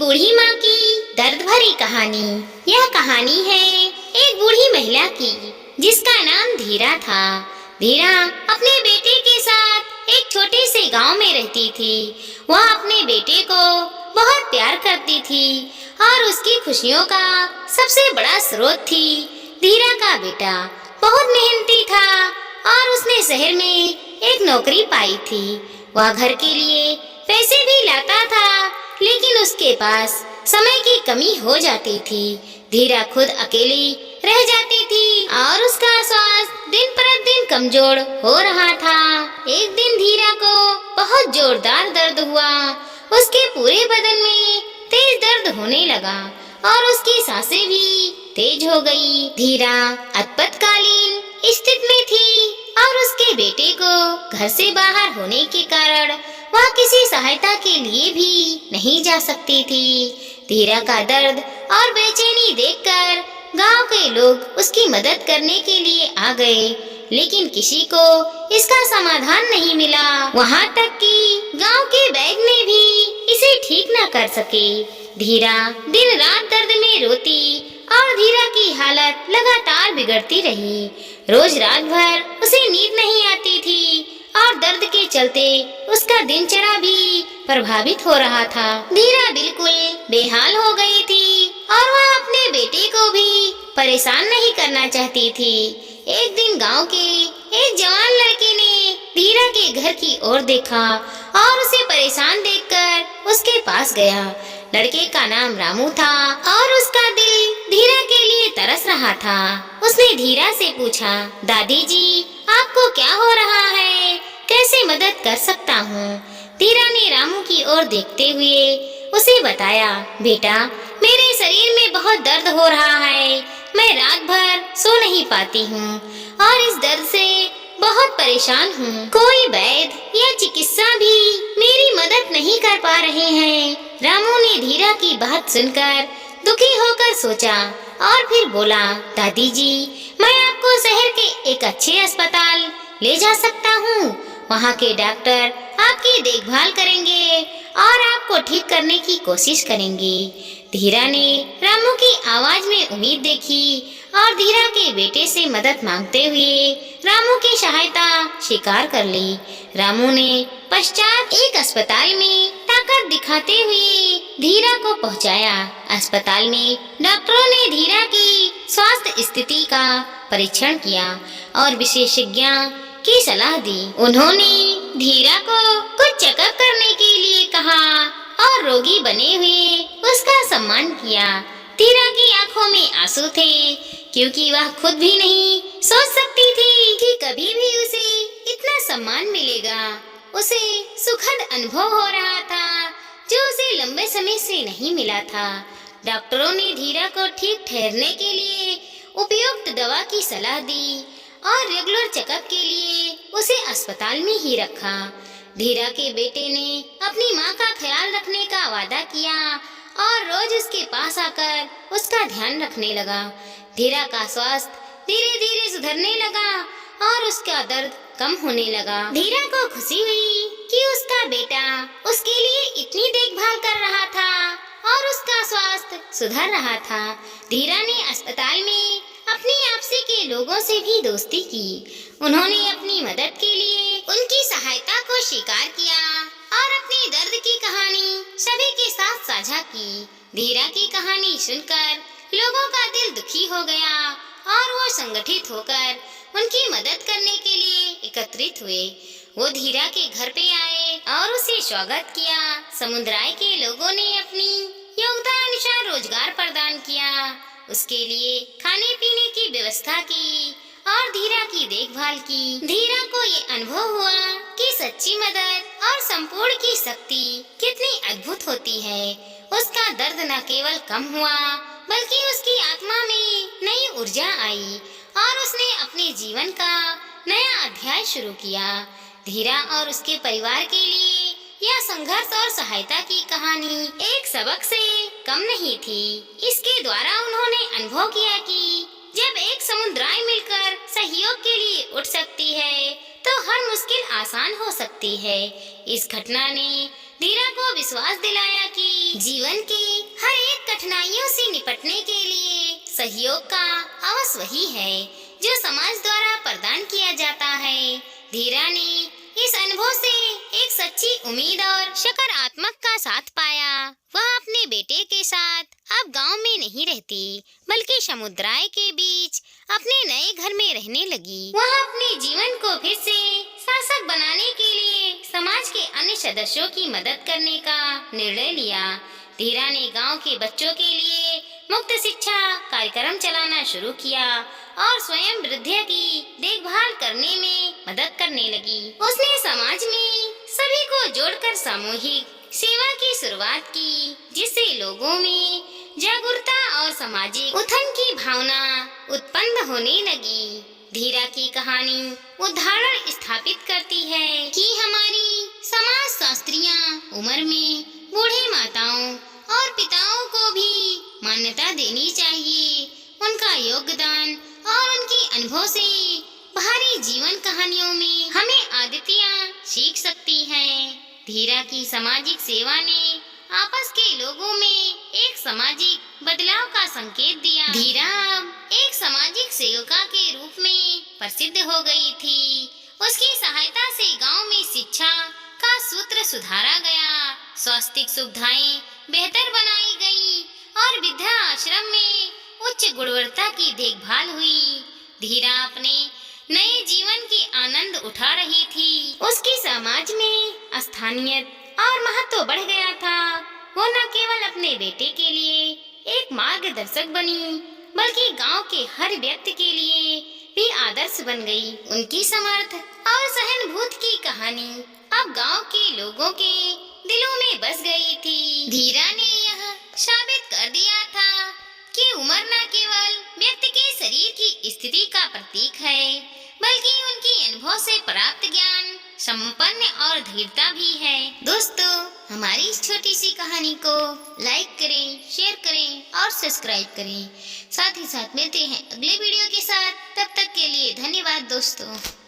बूढ़ी माँ की दर्द भरी कहानी। यह कहानी है एक बूढ़ी महिला की जिसका नाम धीरा था। धीरा अपने बेटे के साथ एक छोटे से गांव में रहती थी। वह अपने बेटे को बहुत प्यार करती थी और उसकी खुशियों का सबसे बड़ा स्रोत थी। धीरा का बेटा बहुत मेहनती था और उसने शहर में एक नौकरी पाई थी। वह घर के लिए पैसे भी लाता था, लेकिन उसके पास समय की कमी हो जाती थी। धीरा खुद अकेली रह जाती थी और उसका स्वास्थ्य दिन प्रतिदिन कमजोर हो रहा था। एक दिन धीरा को बहुत जोरदार दर्द हुआ। उसके पूरे बदन में तेज दर्द होने लगा और उसकी सांसें भी तेज हो गई। धीरा आपातकालीन स्थिति में थी और उसके बेटे को घर से बाहर होने के कारण वह किसी सहायता के लिए भी नहीं जा सकती थी। धीरा का दर्द और बेचैनी देखकर गांव के लोग उसकी मदद करने के लिए आ गए, लेकिन किसी को इसका समाधान नहीं मिला। वहां तक कि गांव के वैद्य भी इसे ठीक न कर सके। धीरा दिन रात दर्द में रोती और धीरा की हालत लगातार बिगड़ती रही। रोज रात भर उसे नींद नहीं आती थी और दर्द के चलते उसका दिनचर्या भी प्रभावित हो रहा था। धीरा बिल्कुल बेहाल हो गई थी और वह अपने बेटे को भी परेशान नहीं करना चाहती थी। एक दिन गांव के एक जवान लड़के ने धीरा के घर की ओर देखा और उसे परेशान देखकर उसके पास गया। लड़के का नाम रामू था और उसका दिल धीरा के लिए तरस रहा था। उसने धीरा से पूछा, दादी जी, आपको क्या हो रहा है? कैसे मदद कर सकता हूँ? धीरा ने रामू की ओर देखते हुए उसे बताया, बेटा, मेरे शरीर में बहुत दर्द हो रहा है। मैं रात भर सो नहीं पाती हूँ और इस दर्द से बहुत परेशान हूँ। कोई वैद्य या चिकित्सा भी मेरी मदद नहीं कर पा रहे हैं। रामू ने धीरा की बात सुनकर दुखी होकर सोचा और फिर बोला, दादी जी, मैं आपको शहर के एक अच्छे अस्पताल ले जा सकता हूँ। वहाँ के डॉक्टर आपकी देखभाल करेंगे और आपको ठीक करने की कोशिश करेंगे। धीरा ने रामू की आवाज में उम्मीद देखी और धीरा के बेटे से मदद मांगते हुए रामू की सहायता स्वीकार कर ली। रामू ने पश्चात एक अस्पताल में ताकत दिखाते हुए धीरा को पहुंचाया। अस्पताल में डॉक्टरों ने धीरा की स्वास्थ्य स्थिति का परीक्षण किया और विशेषज्ञों की सलाह दी। उन्होंने धीरा को कुछ चेकअप करने के लिए कहा और रोगी बने हुए उसका सम्मान किया। धीरा की आंखों में आंसू थे, क्योंकि वह खुद भी नहीं सोच सकती थी कि कभी भी उसे इतना सम्मान मिलेगा। उसे सुखद अनुभव हो रहा था जो उसे लंबे समय से नहीं मिला था। डॉक्टरों ने धीरा को ठीक ठहरने के लिए उपयुक्त दवा की सलाह दी और रेगुलर चेकअप के लिए उसे अस्पताल में ही रखा। धीरा के बेटे ने अपनी माँ का ख्याल रखने का वादा किया और रोज उसके पास आकर उसका ध्यान रखने लगा। धीरा का स्वास्थ्य धीरे धीरे सुधरने लगा और उसका दर्द कम होने लगा। धीरा को खुशी हुई कि उसका बेटा उसके लिए इतनी देखभाल कर रहा था और उसका स्वास्थ्य सुधर रहा था। धीरा ने अस्पताल में अपनी आपसी के लोगों से भी दोस्ती की। उन्होंने अपनी मदद के लिए उनकी सहायता को स्वीकार किया और अपनी दर्द की कहानी सभी के साथ साझा की। धीरा की कहानी सुनकर लोगों का दिल दुखी हो गया और वो संगठित होकर उनकी मदद करने के लिए एकत्रित हुए। वो धीरा के घर पे आए और उसे स्वागत किया। समुदाय के लोगों ने अपनी योग्यता अनुसार रोजगार प्रदान किया, उसके लिए खाने पीने की व्यवस्था की और धीरा की देखभाल की। धीरा को ये अनुभव हुआ कि सच्ची मदद और संपूर्ण की शक्ति कितनी अद्भुत होती है। उसका दर्द न केवल कम हुआ, बल्कि उसकी आत्मा में नई ऊर्जा आई और उसने अपने जीवन का नया अध्याय शुरू किया। धीरा और उसके परिवार के लिए यह संघर्ष और सहायता की कहानी एक सबक से कम नहीं थी। इसके द्वारा उन्होंने अनुभव किया कि जब एक समुदाय मिलकर सहयोग के लिए उठ सकती है, तो हर मुश्किल आसान हो सकती है। इस घटना ने धीरा को विश्वास दिलाया कि जीवन के हर एक कठिनाइयों से निपटने के लिए सहयोग का अवश्य वही है जो समाज द्वारा प्रदान किया जाता है। धीरा ने इस अनुभव से एक सच्ची उम्मीद और सकारात्मक का साथ पाया। वह अपने बेटे के साथ अब गांव में नहीं रहती, बल्कि समुद्राय के बीच अपने नए घर में रहने लगी। वह अपने जीवन को फिर से सार्थक बनाने के लिए समाज के अन्य सदस्यों की मदद करने का निर्णय लिया। धीरा ने गांव के बच्चों के लिए मुफ्त शिक्षा कार्यक्रम चलाना शुरू किया और स्वयं वृद्धों की देखभाल करने में मदद करने लगी। उसने समाज में सभी को जोड़कर सामूहिक सेवा की शुरुआत की, जिससे लोगों में जागरूकता और सामाजिक उत्थान की भावना उत्पन्न होने लगी। धीरा की कहानी उदाहरण स्थापित करती है कि हमारी समाज शास्त्रियाँ उम्र में बूढ़े माताओं और पिताओं को भी मान्यता देनी चाहिए। उनका योगदान और उनके अनुभव से भारी जीवन कहानियों में हमें आदतियाँ सीख सकती हैं। धीरा की सामाजिक सेवा ने आपस के लोगों में एक सामाजिक बदलाव का संकेत दिया। धीरा अब एक सामाजिक सेविका के रूप में प्रसिद्ध हो गई थी। उसकी सहायता से गांव में शिक्षा का सूत्र सुधारा गया, स्वास्थ्य सुविधाएं बेहतर बनाई गई और वृद्धा आश्रम में उच्च गुणवत्ता की देखभाल हुई। धीरा अपने नए जीवन के आनंद उठा रही थी। उसकी समाज में स्थानीयत और महत्व बढ़ गया था। वो न केवल अपने बेटे के लिए एक मार्गदर्शक बनी, बल्कि गांव के हर व्यक्ति के लिए भी आदर्श बन गई। उनकी समर्थ और सहानुभूति की कहानी अब गांव के लोगों के दिलों में बस गई थी। धीरा ने यह साबित कर दिया था कि उम्र न केवल व्यक्ति के शरीर की स्थिति का प्रतीक है, बल्कि उनकी अनुभव से प्राप्त ज्ञान, संपन्न और धीरता भी है। दोस्तों, हमारी इस छोटी सी कहानी को लाइक करें, शेयर करें और सब्सक्राइब करें। साथ ही साथ मिलते हैं अगले वीडियो के साथ। तब तक के लिए धन्यवाद दोस्तों।